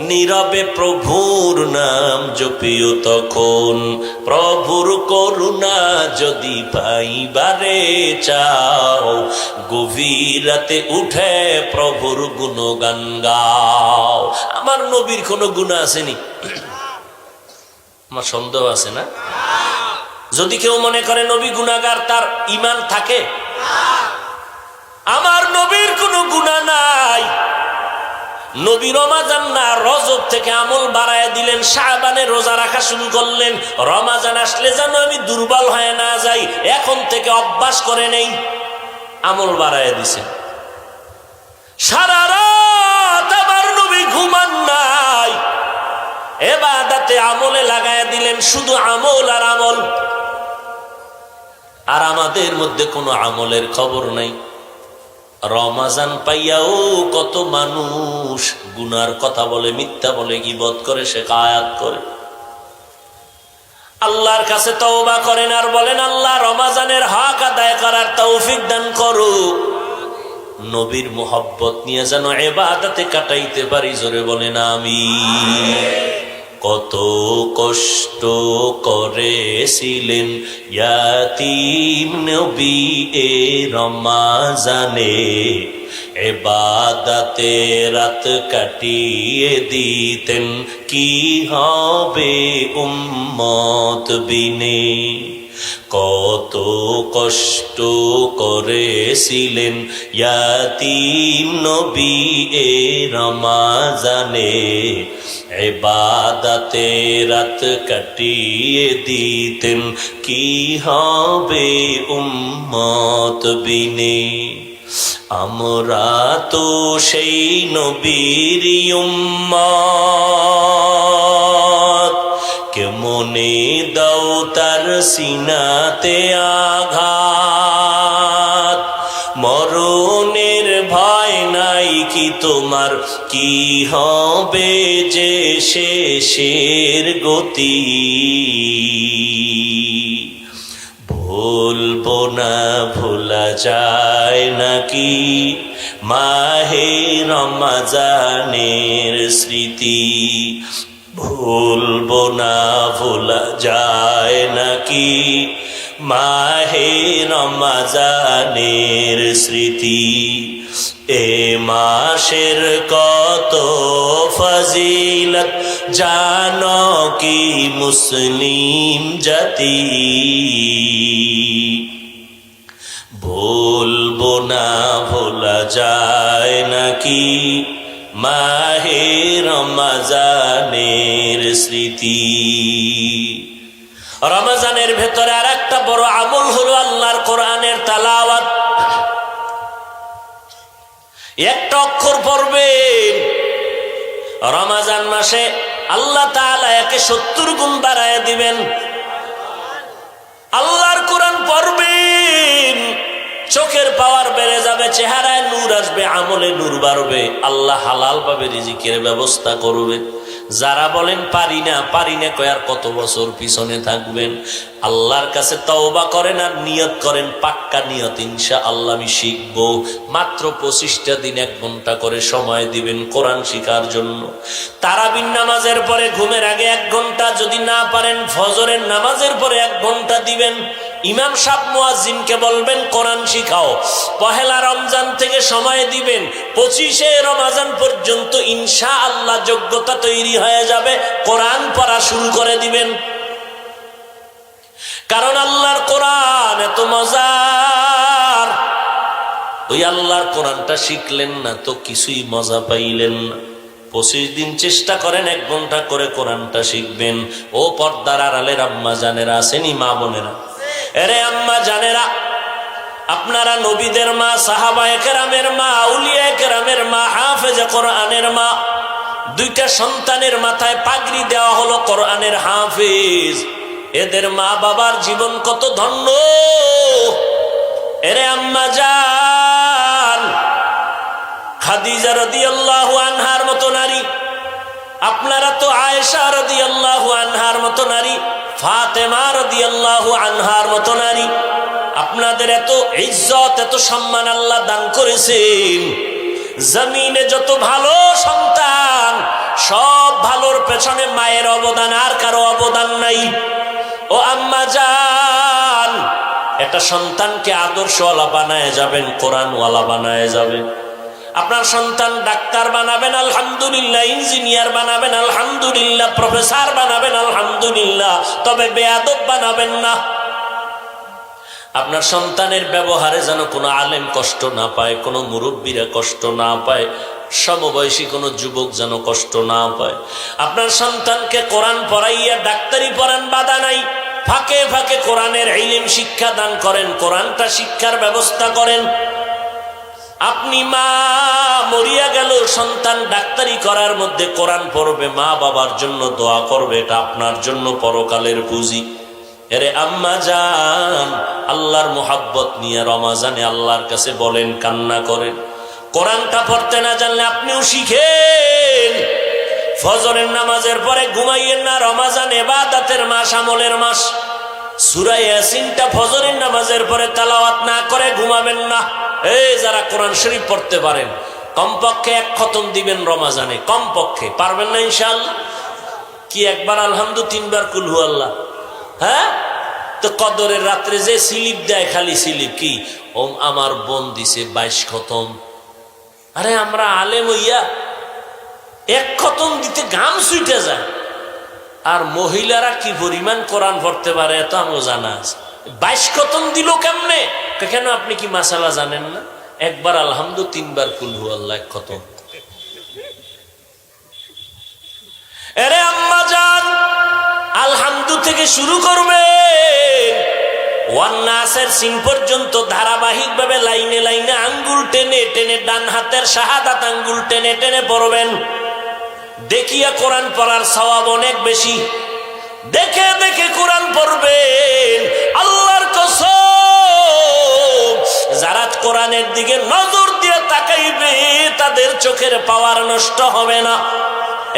নীরবে প্রভুর নাম জপিও তখন। প্রভুর করুণা যদি পাইবারে চাও, গভীর রাতে উঠে প্রভুর গুণগান গাও। আমার নবীর কোনো গুনাহ আসেনি? আমার সন্দেহ আছে না? যদি কেউ মনে করে নবী গুনাহগার, তার ঈমান থাকে? আমার নবীর কোনো গুনাহ নাই। নবী রমাজান না রজব থেকে আমল বাড়ায় দিলেন, শাবানে রোজা রাখা শুরু করলেন। রমাজান আসলে যেন আমি দুর্বল হয়ে না যাই, এখন থেকে অভ্যাস করে নেই, আমল বাড়ায় দিছেন। সারা রাত আমার নবী ঘুমান নাই, ইবাদতে আমলে লাগায় দিলেন, শুধু আমল আর আমল। আর আমাদের মধ্যে কোনো আমলের খবর নাই। রমাজান পাইয়াও কত মানুষ গুনার কথা বলে, মিথ্যা বলে, গীবত করে, শিকায়াত করে। আল্লাহর কাছে তওবা করেন আর বলেন, আল্লাহ রমাজানের হক আদায় করার তৌফিক দান করো। নবীর মুহাব্বত নিয়ে যেন ইবাদতে কাটাইতে পারি, জোরে বলেন আমিন। কত কষ্ট করেছিলেন ইয়াতীম নবী এ রমাজানে, ইবাদতে রাত কাটিয়ে দিতেন, কি হবে উম্মত বিনে। কত কষ্ট করেছিলেন ইয়াতীম নবী এ রমাজানে, ইবাদতে রাত কাটিয়ে দিতেন, কি হবে উম্মত বিনে। আমরা তো সেই নবীর উম্মত, কেমনে দাও তার সিনাতে আঘাত। মরণের ভয় নাই কি তোমার, কি হবে যে শেষের গতি। ভুলবো না ভোলা যায় নাকি মাহে রমজানের স্মৃতি। ভুলবো না ভোলা যায় নাকি মাহে রমজানের স্মৃতি। এ মাসের কত ফজিলত জানো কি মুসলিম জাতি। ভুলবো না ভোলা যায় নাকি মাহে রমজানের স্মৃতি। রমজানের ভেতরে আর একটা বড় আমল হলো আল্লাহর কোরআনের তেলাওয়াত। একটা অক্ষর পড়বেন, রমজান মাসে আল্লাহ তাআলা একে 70 গুণ বাড়ায় দিবেন। আল্লাহর কোরআন পড়বেন, চোখের পাওয়ার বেড়ে যাবে, চেহারায় নূর আসবে, আমলে নূর বাড়বে। আল্লাহ হালাল ভাবে রিজিকের ব্যবস্থা করবে। যারা বলেন পারি না কয়ার কত বছর পিছনে থাকবেন। আল্লাহর কাছে তওবা করেন আর নিয়ত করেন, পাক্কা নিয়ত, ইনশাআল্লাহ আমি শিখবো। মাত্র 25টা দিন 1 ঘন্টা করে সময় দিবেন কোরআন শিখার জন্য। তারাবির নামাজের পরে ঘুমের আগে 1 ঘন্টা, যদি না পারেন ফজরের নামাজের পরে 1 ঘন্টা দিবেন। ইমাম সাহেব মুয়াজ্জিনকে বলবেন কোরআন শিখাও। পহেলা রমজান থেকে সময় দিবেন, 25শে রমজান পর্যন্ত ইনশাআল্লাহ যোগ্যতা তৈরি হয়ে যাবে, কোরআন পড়া শুরু করে দিবেন। কারণ আল্লাহর কোরআন এত মজার, ওই আল্লাহর কোরআনটা শিখলেন না তো কিছুই মজা পাইলেন না। 25 দিন চেষ্টা করেন 1 ঘন্টা করে কোরআনটা শিখবেন। ও পর্দার আড়ালের আম্মা জানেরা আসেনি, মা বোনেরা, এরে আম্মা জানেরা, আপনারা নবীদের মা, সাহাবায়ে কেরামের মা, আউলিয়ায়ে কেরামের মা, হাফেজে কোরআনের মা। 2টা সন্তানের মাথায় পাগড়ি দেওয়া হলো কোরআনের হাফেজ। এদের মা বাবার জীবন কত ধন্য। এরে আম্মা জান, খাদিজা রাদিয়াল্লাহু আনহার মতো নারী, আপনারা তো আয়েশা রাদিয়াল্লাহু আনহার মতো নারী, ফাতেমা রাদিয়াল্লাহু আনহার মতো নারী। আপনাদের এত ইজ্জত, এত সম্মান আল্লাহ দান করেছেন। জমিনে যত ভালো সন্তান, সব ভালোর পেছনে মায়ের অবদান, আর কারো অবদান নাই। ও আম্মা জান, একটা সন্তানকে আদর্শওয়ালা বানায় যাবেন, কোরআনওয়ালা বানায় যাবেন। আপনার সন্তান ডাক্তার বানাবেন আলহামদুলিল্লাহ, ইঞ্জিনিয়ার বানাবেন আলহামদুলিল্লাহ, প্রফেসর বানাবেন আলহামদুলিল্লাহ, তবে বেয়াদব বানাবেন না। আপনার সন্তানের ব্যবহারে যেন কোনো আলেম কষ্ট না পায়, কোনো মুরব্বীরা কষ্ট না পায়, সমবয়সী কোনো যুবক যেন কষ্ট না পায়। আপনার সন্তানকে কোরআন পড়াইয়া ডাক্তারি পড়ান, বাধা নাই। ফাঁকে ফাঁকে কোরআনের ইলম শিক্ষা দান করেন, কোরআনটা শিক্ষার ব্যবস্থা করেন। আপনি মা মরিয়া গেল, সন্তান ডাক্তারি করার মধ্যে কোরআন পড়বে, মা বাবার জন্য দোয়া করবে, এটা আপনার জন্য পরকালের পুঁজি। এরে আম্মা জান, আল্লাহর মোহাব্বত নিয়ে রমাজানে আল্লাহর কাছে বলেন, কান্না করেন। কোরআনটা পড়তে না জানলে আপনিও শিখেন। ফজরের নামাজের পরে ঘুমাইয়েন না, রমাজান ইবাদতের মাস, আমলের মাস। সূরা ইয়াসিনটা ফজরের নামাজের পরে তেলাওয়াত না করে ঘুমাবেন না। এই যারা কোরআন শরীফ পড়তে পারেন, কমপক্ষে এক খতম দিবেন রমাজানে, কমপক্ষে। পারবেন না ইনশাআল্লাহ? কি একবার আলহামদু, তিনবার কুল হু আল্লাহ? হ্যাঁ, তো কদরের রাত্রে যে স্লিপ দেয়, খালি স্লিপ, কি আমার বোন দিছে 22 খতম। আরে আমরা আলেম হইয়া এক খতম দিতে গাম ছুটে যায়, আর মহিলারা কি পরিমাণ কোরআন পড়তে পারে এত আমার জানা আছে। 22 খতম দিল কেমনে? কেন আপনি কি মাসালা জানেন না? একবার আলহামদু, তিনবার কুল হু আল্লাহ, এক খতম। আরে আম্মা জান, আলহামদু থেকে শুরু করবে, ওয়ান নাসের সিন পর্যন্ত ধারাবাহিক ভাবে লাইনে লাইনে আঙ্গুল টেনে টেনে, ডান হাতের শাহাদাত আঙ্গুল টেনে টেনে পড়বেন। দেখিয়া কোরআন পড়ার সওয়াব অনেক বেশি। দেখে দেখে কোরআন পড়বেন, আল্লাহর কসম, যারা কোরআনের দিকে নজর দিয়ে তাকাইবে তাদের চোখের পাওয়ার নষ্ট হবে না।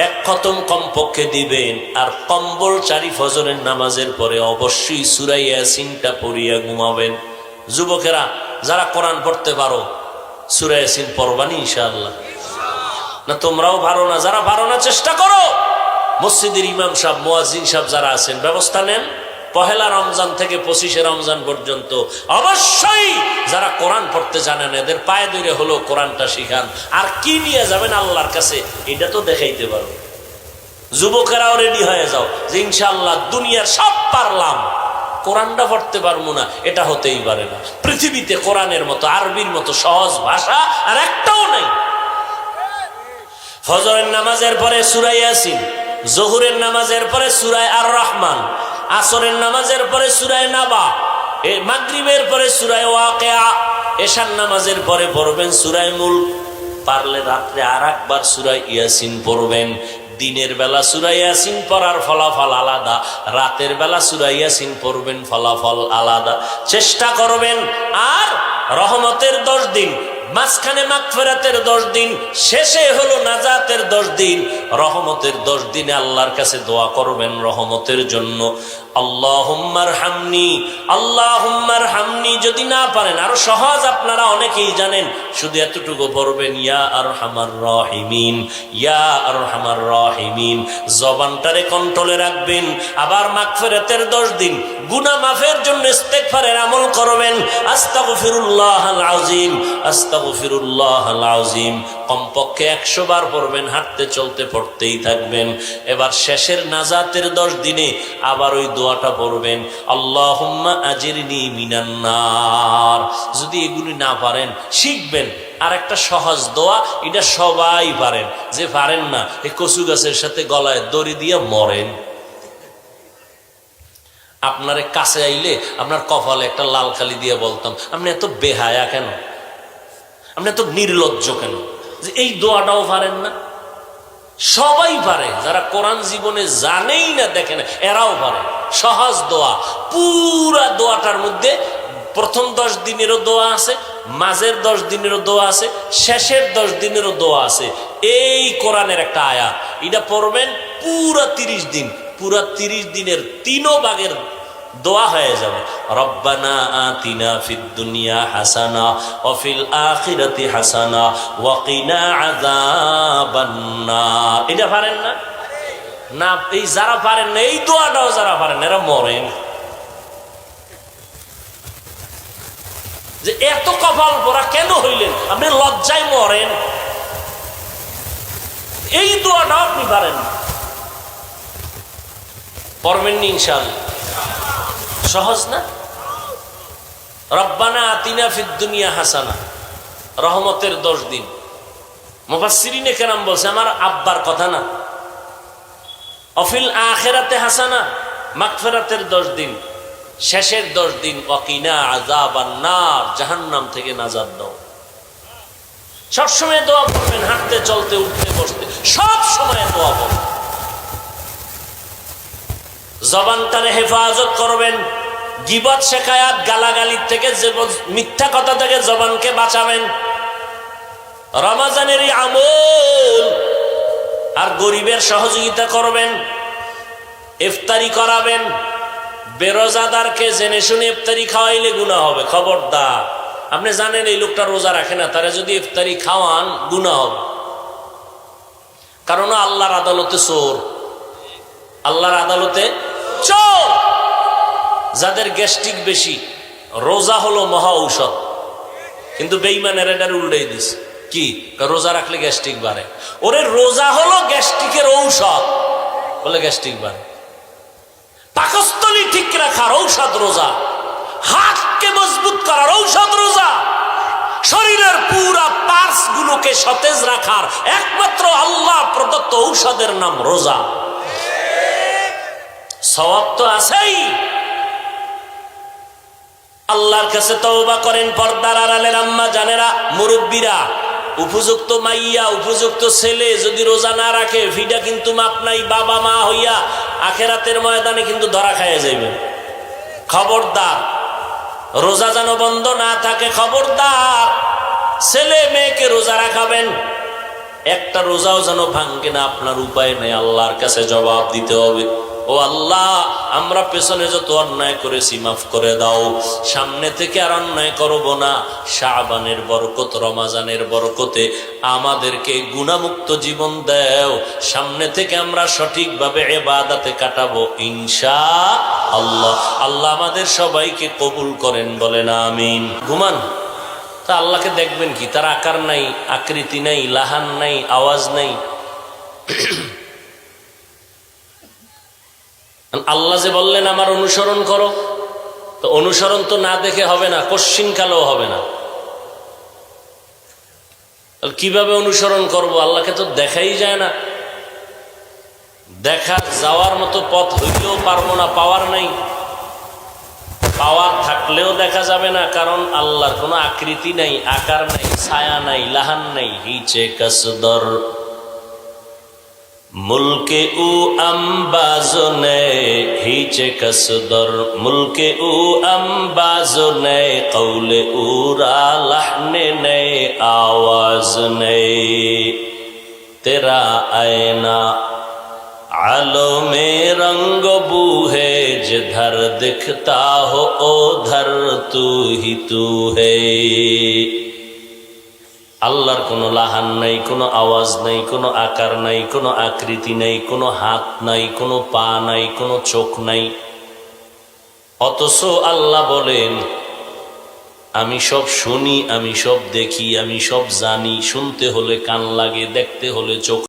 এক খতম কমপক্ষে দিবেন, আর কম্বল চারি ফজরের নামাজের পরে অবশ্যই সূরা ইয়াসিনটা পড়িয়া ঘুমাবেন। যুবকেরা যারা কোরআন পড়তে পারো, সূরা ইয়াসিন পড়বানি ইনশাআল্লাহ? না তোমরাও পারো না? যারা পারো না চেষ্টা করো। মসজিদের ইমাম সাহেব, মুয়াজ্জিন সাহেব যারা আছেন, ব্যবস্থা নেন। পহেলা রমজান থেকে 25শে রমজান পর্যন্ত অবশ্যই যারা কোরআন পড়তে জানেন, এদের পায়ে ধরে হলো কোরআনটা শিখান। আর কি নিয়ে যাবেন আল্লাহর কাছে, এটা তো দেখাইতে পারো। যুবকেরাও রেডি হয়ে যাও যে ইনশাআল্লাহ দুনিয়ার সব পারলাম, কোরআনটা পড়তে পারবো না, এটা হতেই পারে না। পৃথিবীতে কোরআনের মতো, আরবির মতো সহজ ভাষা আর একটাও নাই। ফজরের নামাজের পরে সূরা ইয়াসিন, জোহরের নামাজের পরে সূরা আর রহমান, আসরের নামাজের পরে সূরা নাবা, মাগরিবের পরে সূরা ওয়াকিয়া, এশার নামাজের পরে পড়বেন সূরা মুলক। পারলে রাত্রে আর একবার সূরা ইয়াসিন পড়বেন। দিনের বেলা সূরা ইয়াসিন পড়ার ফলাফল আলাদা, রাতের বেলা সূরা ইয়াসিন পড়বেন, ফলাফল আলাদা। চেষ্টা করবেন। আর রহমতের 10 দিন, মাঝখানে মাগফিরাতের 10 দিন, শেষে হলো নাজাতের 10 দিন। রহমতের 10 দিনে আল্লাহর কাছে দোয়া করবেন রহমতের জন্য। আল্লাহুম্মারহামনি, আল্লাহুম্মারহামনি। যদি না পারেন, আরো সহজ আপনারা অনেকেই জানেন, শুধু এতটুকু পড়বেন, ইয়া আরহামার রাহিমিন, ইয়া আরহামার রাহিমিন। জবানটারে কন্ট্রোলে রাখবেন। আবার মাগফিরাতের 10 দিন, গুনাহ মাফের জন্য ইস্তেগফারের আমল করবেন। আস্তাগফিরুল্লাহাল আযীম, আস্তাগফিরুল্লাহাল আযীম। কমপক্ষে 100 বার পড়বেন, হাঁটতে চলতে পড়তেই থাকবেন। এবার শেষের নাজাতের 10 দিনে আবার ওই দোয়াটা পড়বেন, আল্লাহুম্মা আজিরনি মিনান নার। যদি এগুলি না পারেন, শিখবেন আর একটা সহজ দোয়া, এটা সবাই পারেন। যে পারেন না, এই কচু গাছের সাথে গলায় দড়ি দিয়ে মরেন। আপনার কাছে আইলে আপনার কপালে একটা লাল খালি দিয়ে বলতাম, আপনি এত বেহায়া কেন, আপনি এত নির্লজ্জ কেন, যে এই দোয়াটাও পারেন না? সবাই পারে, যারা কোরআন জীবনে জানেই না, দেখে না, এরাও পারে। সহজ দোয়া। পুরা দোয়াটার মধ্যে প্রথম 10 দিনেরও দোয়া আছে, মাঝের 10 দিনেরও দোয়া আছে, শেষের 10 দিনেরও দোয়া আছে। এই কোরআনের একটা আয়াত, এটা পড়বেন পুরা 30 দিন। পুরা 30 দিনের 3 ভাগের দোয়া হয়ে যাবে, রব্বানা আতিনা ফিদ দুনিয়া হাসানা ওয়া ফিল আখিরাতি হাসানা ওয়া কিনা আযাবান নার। এটা পারেন না? না, এই যারা পারেন না, এই দোয়াটাও যারা পারেন এরা মরেন। যে এত কপাল পোড়া কেন হইলেন? আপনি লজ্জায় মরেন। এই দোয়াটাও আপনি পারেন না, পড়বেন নি ইনশাআল্লাহ? সহজ না? রব্বানা আতিনা ফিদ দুনিয়া হাসানা, রহমতের 10 দিন। মুফাসসিরিনে কেরাম বলছে, আমার আব্বার কথা না। অফিল আখিরাতে হাসানা, মাগফিরাতের 10 দিন, শেষের 10 দিন ওয়াকিনা আযাবান নার, জাহান্নাম থেকে নাজাত দাও। সবসময় দোয়া করবেন, হাঁটতে চলতে উঠতে বসতে সব সময় দোয়া করবেন। জবানটারে হেফাজত করবেন, গীবত শেখায়াত গালাগালির থেকে, মিথ্যা কথা থেকে জবানকে বাঁচাবেন। রমজানেরই আমল, আর গরিবের সহযোগিতা করবেন, ইফতারি করাবেন। বেরোজাদারকে জেনে শুনে ইফতারি খাওয়াইলে গুনাহ হবে, খবরদার। আপনি জানেন এই লোকটা রোজা রাখে না, তারা যদি ইফতারি খাওয়ান গুনাহ হবে। কারণ আল্লাহর আদালতে চোর, আল্লাহর আদালতে চোর। যাদের গ্যাস্ট্রিক বেশি, রোজা হলো মহা ঔষধ, কিন্তু বেঈমানের এটার উল্টাই দিছে। কি? রোজা রাখলে গ্যাস্ট্রিক বাড়ে। ওরে রোজা হলো গ্যাস্ট্রিকের ঔষধ, বলে গ্যাস্ট্রিক বাড়ে। পাকস্থলী ঠিক রাখার ঔষধ রোজা, হাতকে মজবুত করার ঔষধ রোজা, শরীরের পুরা পার্টস গুলোকে সতেজ রাখার একমাত্র আল্লাহ প্রদত্ত ঔষধের নাম রোজা। সওয়াব তো আছেই। আল্লাহর কাছে তওবা করেন। পর্দার আড়ালের আম্মা জানেরা, মুরব্বীরা, উপযুক্ত মাইয়া, উপযুক্ত ছেলে যদি রোজা না রাখে, ফিডা কিন্তু মাপ নাই। বাবা মা হইয়া আখেরাতের ময়দানে কিন্তু ধরা খাইয়া যাইবেন। খবরদার, রোজা যেন বন্ধ না থাকে। খবরদার, ছেলে মেয়েকে রোজা রাখাবেন, একটা রোজাও যেন ভাঙ্গে না। আপনার উপায় নেই, আল্লাহর কাছে জবাব দিতে হবে। ও আল্লাহ, আমরা পেছনে যত অন্যায় করেছি মাফ করে দাও, সামনে থেকে আর অন্যায় করব না। শাবানের বরকত, রমাজানের বরকতে আমাদেরকে গুনাহমুক্ত জীবন দাও। সামনে থেকে আমরা সঠিকভাবে ইবাদতে কাটাবো ইনশাআল্লাহ। আল্লাহ আমাদের সবাইকে কবুল করেন, বলেন আমিন। ঘুমান তা আল্লাহকে দেখবেন কি? তার আকার নাই, আকৃতি নাই, লাহান নাই, আওয়াজ নাই। আল্লাহ যে বললেন আমার অনুসরণ করো, তো অনুসরণ তো না দেখে হবে না, কশ্চিনকালেও হবে না। কিভাবে অনুসরণ করব? আল্লাহকে তো দেখাই যায় না। দেখা যাওয়ার মতো পথ হইলেও পারবো না, পাওয়ার নাই। পাওয়ার থাকলেও দেখা যাবে না, কারণ আল্লাহর কোনো আকৃতি নাই, আকার নাই, ছায়া নাই, লাহান নাই। হিচে কসদর মুলকে ও আম্বাজনে, হিচে কসদর মুলকে ও আম্বাজনে, কৌলে ও রা লহনে নে, আওয়াজ নে। তেরা আয়না आलो में रंग बू है, जिधर दिखता हो उधर तू ही तू है। আল্লাহর কোনো লাহান নাই, কোনো আওয়াজ নাই, কোনো আকার নাই, কোনো আকৃতি নাই, কোনো হাত নাই, কোনো পা নাই, কোনো চোখ নাই। অথচ আল্লাহ বলেন আমি সব শুনি, আমি সব দেখি, আমি সব জানি। শুনতে হলে কান লাগে, দেখতে হলে চোখ